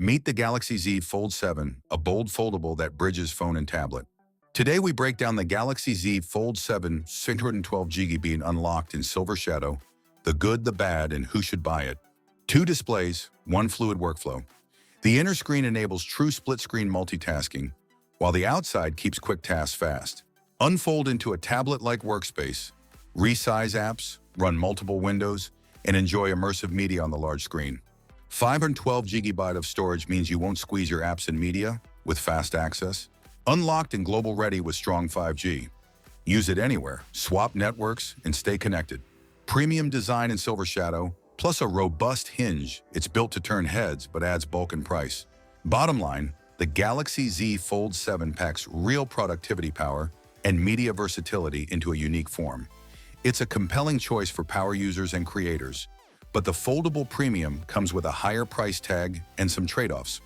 Meet the Galaxy Z Fold7, a bold foldable that bridges phone and tablet. Today we break down the Galaxy Z Fold7 512GB and unlocked in silver shadow, the good, the bad, and who should buy it. Two displays, one fluid workflow. The inner screen enables true split-screen multitasking, while the outside keeps quick tasks fast. Unfold into a tablet-like workspace, resize apps, run multiple windows, and enjoy immersive media on the large screen. 512GB of storage means you won't squeeze your apps and media with fast access. Unlocked and global ready with strong 5G. Use it anywhere, swap networks, and stay connected. Premium design in silver shadow, plus a robust hinge. It's built to turn heads but adds bulk and price. Bottom line, the Galaxy Z Fold7 packs real productivity power and media versatility into a unique form. It's a compelling choice for power users and creators, but the foldable premium comes with a higher price tag and some trade-offs.